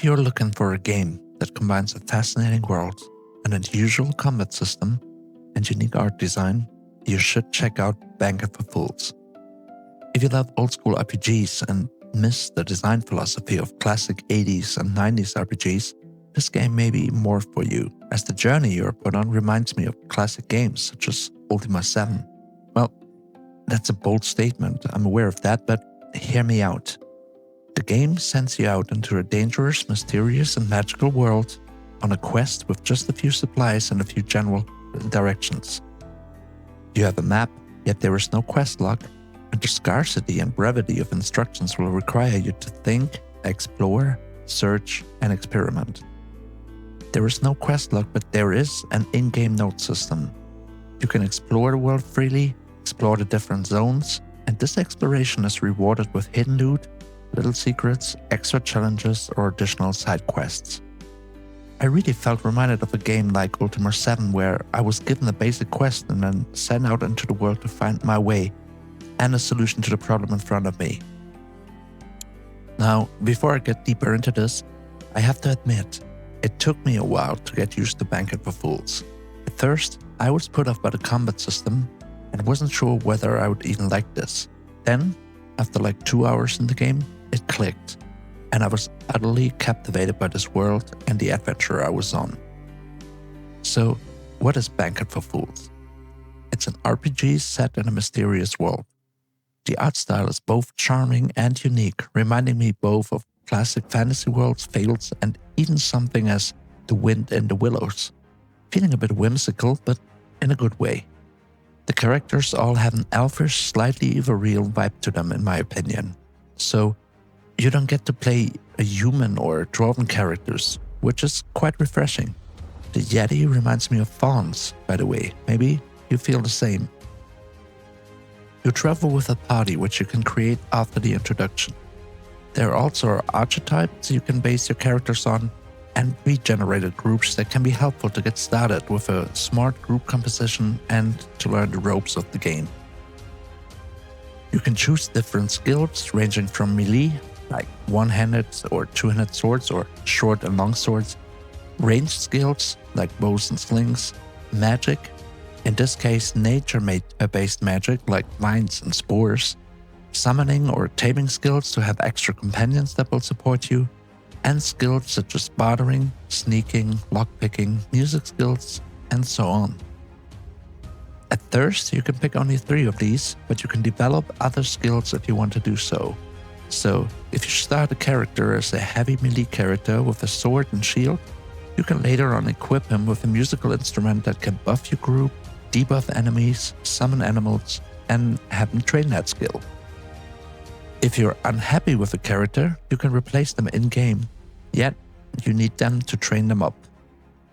you're looking for a game that combines a fascinating world, an unusual combat system, and unique art design, you should check out Banquet for Fools. If you love old-school RPGs and miss the design philosophy of classic 80s and 90s RPGs, this game may be more for you, as the journey you're put on reminds me of classic games such as Ultima 7. Well, that's a bold statement, I'm aware of that, but hear me out. The game sends you out into a dangerous, mysterious, and magical world on a quest with just a few supplies and a few general directions. You have a map, yet there is no quest log, and the scarcity and brevity of instructions will require you to think, explore, search, and experiment. There is no quest log, but there is an in-game note system. You can explore the world freely, explore the different zones, and this exploration is rewarded with hidden loot, little secrets, extra challenges, or additional side quests. I really felt reminded of a game like Ultima 7 where I was given a basic quest and then sent out into the world to find my way and a solution to the problem in front of me. Now, before I get deeper into this, I have to admit, it took me a while to get used to Banquet for Fools. At first, I was put off by the combat system and wasn't sure whether I would even like this. Then, after like 2 hours in the game, it clicked, and I was utterly captivated by this world and the adventure I was on. So, what is Banquet for Fools? It's an RPG set in a mysterious world. The art style is both charming and unique, reminding me both of classic fantasy worlds, fables, and even something as The Wind in the Willows. Feeling a bit whimsical, but in a good way. The characters all have an elfish, slightly ethereal vibe to them in my opinion. So, you don't get to play a human or dwarven characters, which is quite refreshing. The Yeti reminds me of fawns, by the way. Maybe you feel the same. You travel with a party which you can create after the introduction. There also are archetypes you can base your characters on, and pre-generated groups that can be helpful to get started with a smart group composition and to learn the ropes of the game. You can choose different skills ranging from melee, like one-handed or two-handed swords or short and long swords, ranged skills like bows and slings, magic, in this case nature-based magic like vines and spores, summoning or taming skills to have extra companions that will support you, and skills such as bartering, sneaking, lockpicking, music skills, and so on. At first, you can pick only 3 of these, but you can develop other skills if you want to do so. So, if you start a character as a heavy melee character with a sword and shield, you can later on equip him with a musical instrument that can buff your group, debuff enemies, summon animals, and have him train that skill. If you're unhappy with a character, you can replace them in-game, yet you need them to train them up.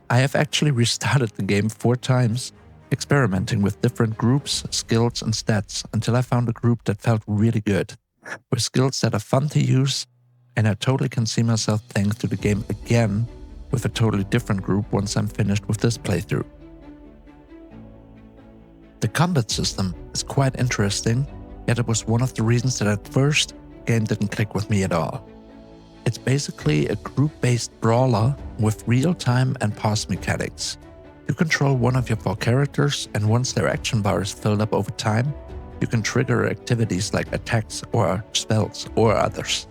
I have actually restarted the game 4 times, experimenting with different groups, skills, and stats until I found a group that felt really good, with skills that are fun to use, and I totally can see myself playing through the game again with a totally different group once I'm finished with this playthrough. The combat system is quite interesting, yet it was one of the reasons that at first the game didn't click with me at all. It's basically a group-based brawler with real-time and pause mechanics. You control one of your 4 characters, and once their action bar is filled up over time, you can trigger activities like attacks or spells or others.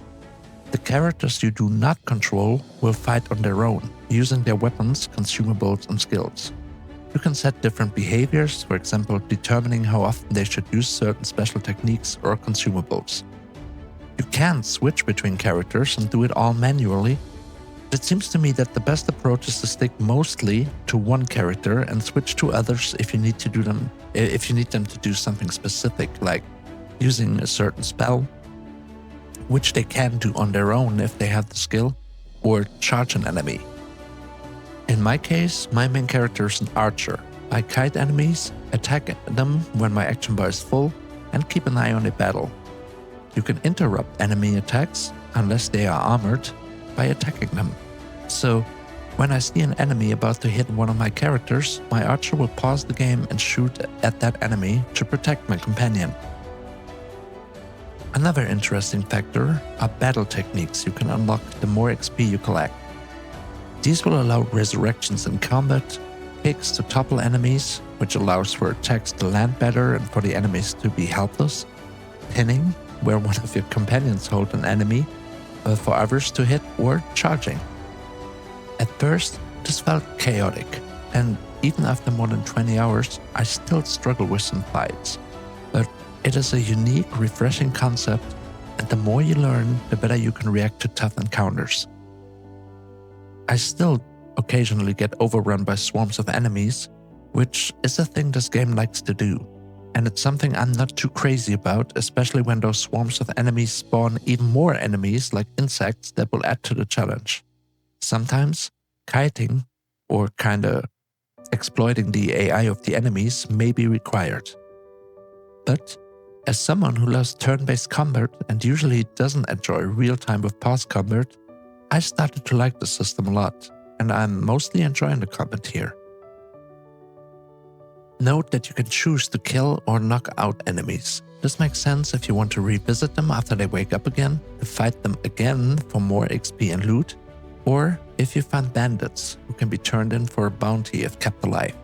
The characters you do not control will fight on their own, using their weapons, consumables, and skills. You can set different behaviors, for example, determining how often they should use certain special techniques or consumables. You can switch between characters and do it all manually. It seems to me that the best approach is to stick mostly to one character and switch to others if you need them to do something specific, like using a certain spell, which they can do on their own if they have the skill, or charge an enemy. In my case, my main character is an archer. I kite enemies, attack them when my action bar is full, and keep an eye on a battle. You can interrupt enemy attacks, unless they are armored, by attacking them. So, when I see an enemy about to hit one of my characters, my archer will pause the game and shoot at that enemy to protect my companion. Another interesting factor are battle techniques you can unlock the more XP you collect. These will allow resurrections in combat, kicks to topple enemies, which allows for attacks to land better and for the enemies to be helpless, pinning, where one of your companions hold an enemy for others to hit, or charging. At first, this felt chaotic, and even after more than 20 hours, I still struggle with some fights. But it is a unique, refreshing concept, and the more you learn, the better you can react to tough encounters. I still occasionally get overrun by swarms of enemies, which is a thing this game likes to do. And it's something I'm not too crazy about, especially when those swarms of enemies spawn even more enemies like insects that will add to the challenge. Sometimes, kiting, or kinda exploiting the AI of the enemies, may be required. But as someone who loves turn-based combat and usually doesn't enjoy real-time with pause combat, I started to like the system a lot, and I'm mostly enjoying the combat here. Note that you can choose to kill or knock out enemies. This makes sense if you want to revisit them after they wake up again, to fight them again for more XP and loot, or if you find bandits who can be turned in for a bounty if kept alive.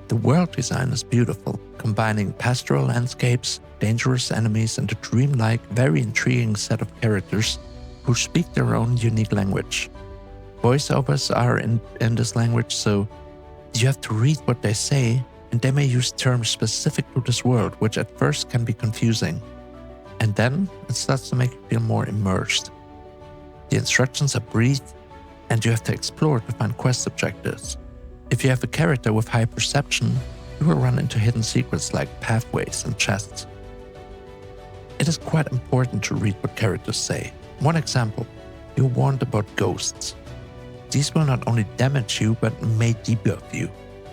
The world design is beautiful, combining pastoral landscapes, dangerous enemies, and a dreamlike, very intriguing set of characters who speak their own unique language. Voiceovers are in this language, so you have to read what they say, and they may use terms specific to this world, which at first can be confusing. And then it starts to make you feel more immersed. The instructions are brief, and you have to explore to find quest objectives. If you have a character with high perception, you will run into hidden secrets like pathways and chests. It is quite important to read what characters say. One example, you're warned about ghosts. These will not only damage you, but may debuff you.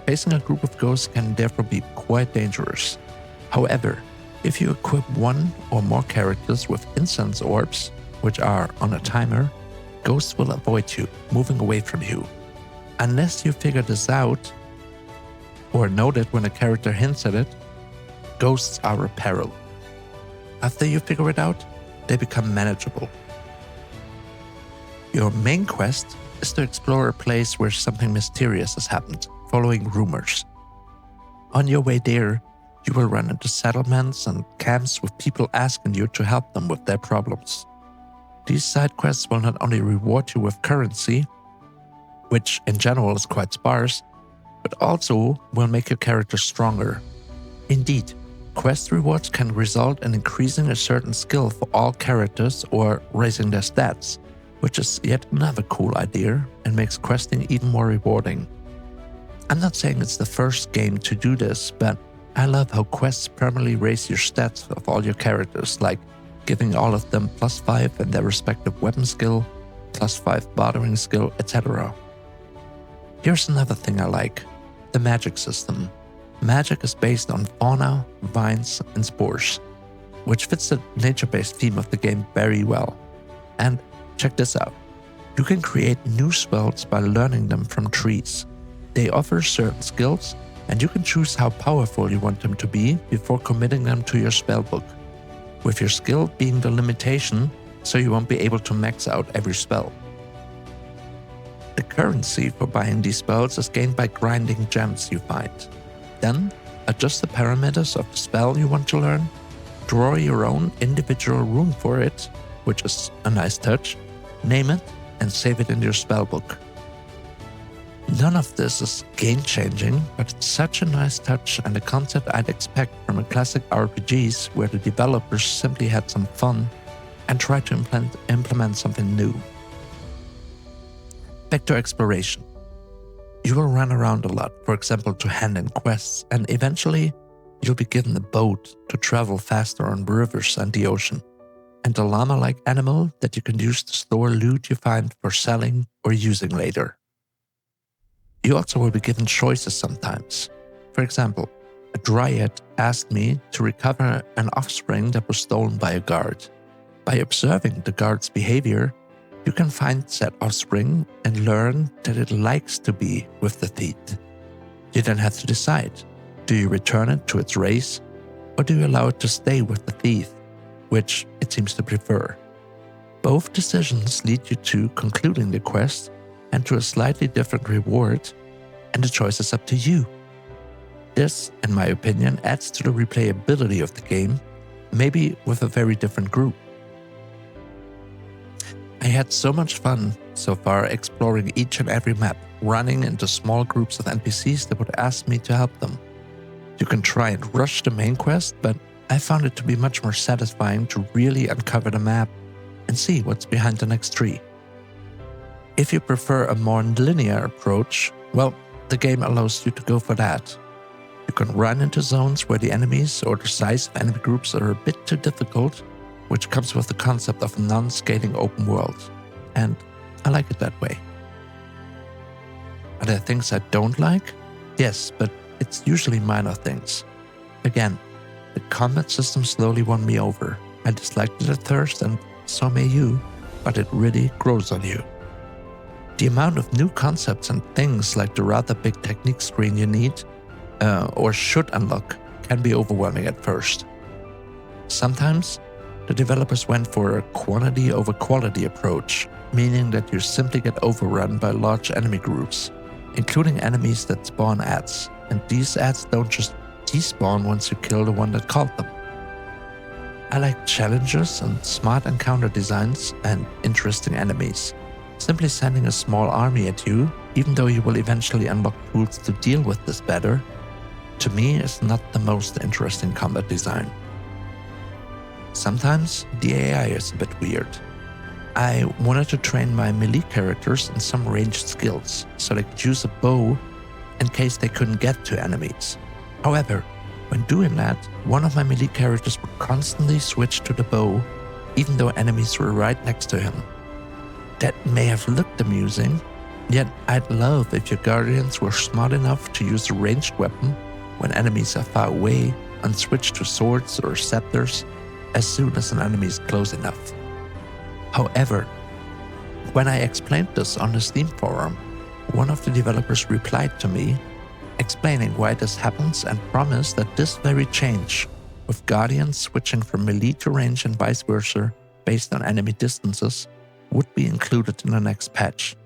Facing a group of ghosts can therefore be quite dangerous. However, if you equip one or more characters with incense orbs, which are on a timer, ghosts will avoid you, moving away from you. Unless you figure this out, or note it when a character hints at it, ghosts are a peril. After you figure it out, they become manageable. Your main quest is to explore a place where something mysterious has happened, following rumors. On your way there, you will run into settlements and camps with people asking you to help them with their problems. These side quests will not only reward you with currency, which in general is quite sparse, but also will make your character stronger. Indeed, quest rewards can result in increasing a certain skill for all characters or raising their stats, which is yet another cool idea and makes questing even more rewarding. I'm not saying it's the first game to do this, but I love how quests permanently raise your stats of all your characters, like giving all of them +5 in their respective weapon skill, +5 bartering skill, etc. Here's another thing I like, the magic system. Magic is based on fauna, vines, and spores, which fits the nature-based theme of the game very well. And check this out. You can create new spells by learning them from trees. They offer certain skills, and you can choose how powerful you want them to be before committing them to your spellbook, with your skill being the limitation, so you won't be able to max out every spell. The currency for buying these spells is gained by grinding gems you find. Then, adjust the parameters of the spell you want to learn, draw your own individual rune for it, which is a nice touch, name it, and save it in your spellbook. None of this is game-changing, but it's such a nice touch and a concept I'd expect from a classic RPGs where the developers simply had some fun and tried to implement something new. Back to exploration. You will run around a lot, for example to hand in quests, and eventually you'll be given a boat to travel faster on rivers and the ocean, and a llama-like animal that you can use to store loot you find for selling or using later. You also will be given choices sometimes. For example, a dryad asked me to recover an offspring that was stolen by a guard. By observing the guard's behavior, you can find said offspring and learn that it likes to be with the thief. You then have to decide, do you return it to its race, or do you allow it to stay with the thief, which it seems to prefer? Both decisions lead you to concluding the quest and to a slightly different reward, and the choice is up to you. This, in my opinion, adds to the replayability of the game, maybe with a very different group. I had so much fun so far exploring each and every map, running into small groups of NPCs that would ask me to help them. You can try and rush the main quest, but I found it to be much more satisfying to really uncover the map and see what's behind the next tree. If you prefer a more linear approach, well, the game allows you to go for that. You can run into zones where the enemies or the size of enemy groups are a bit too difficult, which comes with the concept of a non-scaling open world, and I like it that way. Are there things I don't like? Yes, but it's usually minor things. Again, the combat system slowly won me over. I disliked it at first, and so may you, but it really grows on you. The amount of new concepts and things like the rather big technique screen you need, or should unlock, can be overwhelming at first. Sometimes, the developers went for a quantity over quality approach, meaning that you simply get overrun by large enemy groups, including enemies that spawn ads, and these ads don't just despawn once you kill the one that called them. I like challenges and smart encounter designs and interesting enemies. Simply sending a small army at you, even though you will eventually unlock tools to deal with this better, to me is not the most interesting combat design. Sometimes the AI is a bit weird. I wanted to train my melee characters in some ranged skills, so they could use a bow in case they couldn't get to enemies. However, when doing that, one of my melee characters would constantly switch to the bow, even though enemies were right next to him. That may have looked amusing, yet I'd love if your guardians were smart enough to use a ranged weapon when enemies are far away and switch to swords or scepters as soon as an enemy is close enough. However, when I explained this on the Steam forum, one of the developers replied to me, explaining why this happens and promised that this very change, with guardians switching from melee to range and vice versa based on enemy distances, would be included in the next patch.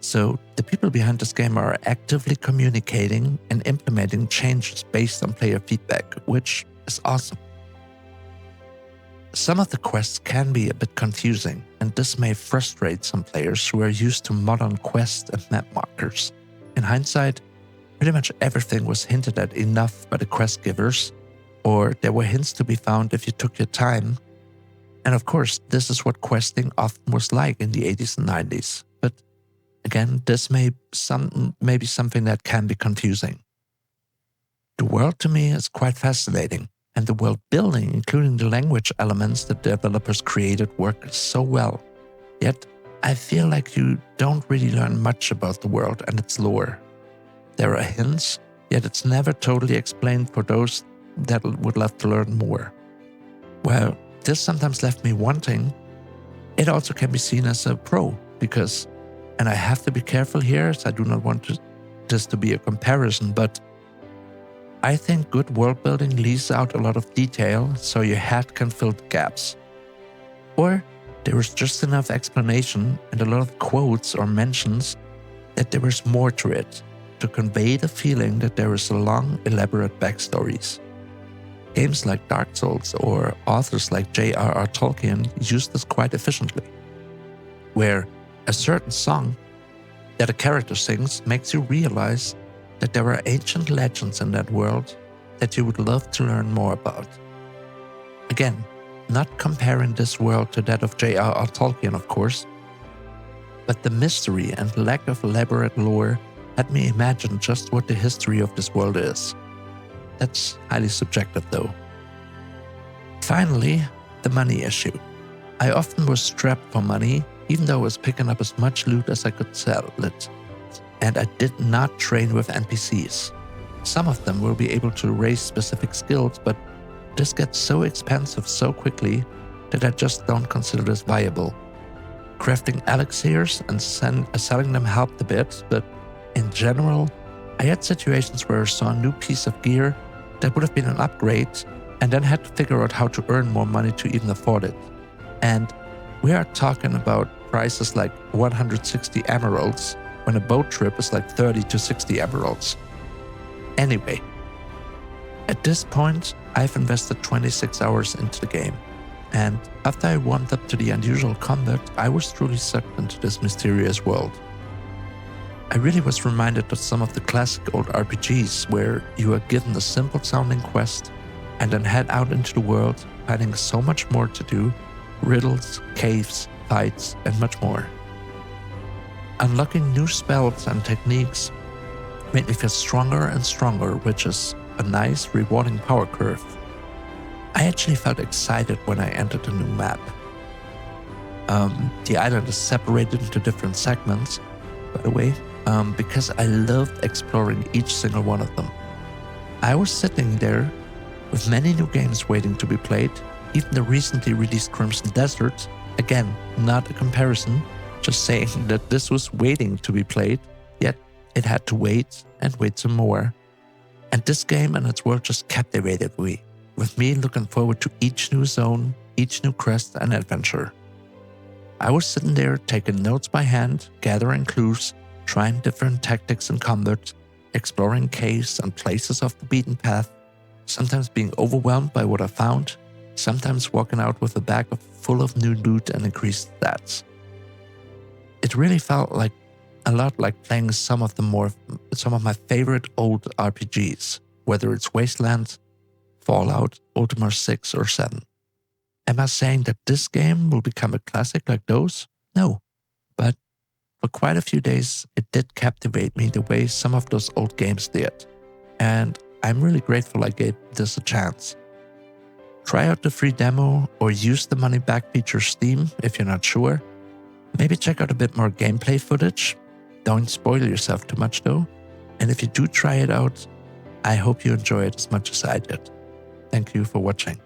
So the people behind this game are actively communicating and implementing changes based on player feedback, which is awesome. Some of the quests can be a bit confusing, and this may frustrate some players who are used to modern quest and map markers. In hindsight, pretty much everything was hinted at enough by the quest givers, or there were hints to be found if you took your time. And of course, this is what questing often was like in the 80s and 90s. But again, this may be something that can be confusing. The world to me is quite fascinating, and the world building, including the language elements that developers created, work so well. Yet, I feel like you don't really learn much about the world and its lore. There are hints, yet it's never totally explained for those that would love to learn more. Well, this sometimes left me wanting. It also can be seen as a pro, because, and I have to be careful here as I do not want this to be a comparison, but I think good world building leaves out a lot of detail so your head can fill the gaps. Or there is just enough explanation and a lot of quotes or mentions that there is more to it, to convey the feeling that there is a long, elaborate backstories. Games like Dark Souls or authors like J.R.R. Tolkien use this quite efficiently, where a certain song that a character sings makes you realize that there are ancient legends in that world that you would love to learn more about. Again, not comparing this world to that of J.R.R. Tolkien, of course, but the mystery and lack of elaborate lore had me imagine just what the history of this world is. That's highly subjective though. Finally, the money issue. I often was strapped for money, even though I was picking up as much loot as I could sell it. And I did not train with NPCs. Some of them will be able to raise specific skills, but this gets so expensive so quickly that I just don't consider this viable. Crafting elixirs and selling them helped a bit, but in general, I had situations where I saw a new piece of gear that would have been an upgrade, and then had to figure out how to earn more money to even afford it. And we are talking about prices like 160 emeralds when a boat trip is like 30 to 60 emeralds. Anyway, at this point, I've invested 26 hours into the game, and after I warmed up to the unusual combat, I was truly sucked into this mysterious world. I really was reminded of some of the classic old RPGs where you are given a simple sounding quest and then head out into the world, finding so much more to do: riddles, caves, fights, and much more. Unlocking new spells and techniques made me feel stronger and stronger, which is a nice, rewarding power curve. I actually felt excited when I entered a new map. The island is separated into different segments, by the way, because I loved exploring each single one of them. I was sitting there with many new games waiting to be played, even the recently released Crimson Desert. Again, not a comparison, just saying that this was waiting to be played, yet it had to wait and wait some more. And this game and its world just captivated me, with me looking forward to each new zone, each new quest and adventure. I was sitting there taking notes by hand, gathering clues, trying different tactics in combat, exploring caves and places off the beaten path, sometimes being overwhelmed by what I found, sometimes walking out with a bag full of new loot and increased stats. It really felt like a lot like playing some of my favorite old RPGs, whether it's Wasteland, Fallout, Ultima 6 or 7. Am I saying that this game will become a classic like those? No, but for quite a few days it did captivate me the way some of those old games did, and I'm really grateful I gave this a chance. Try out the free demo or use the money back feature Steam if you're not sure. Maybe check out a bit more gameplay footage. Don't spoil yourself too much though. And if you do try it out, I hope you enjoy it as much as I did. Thank you for watching.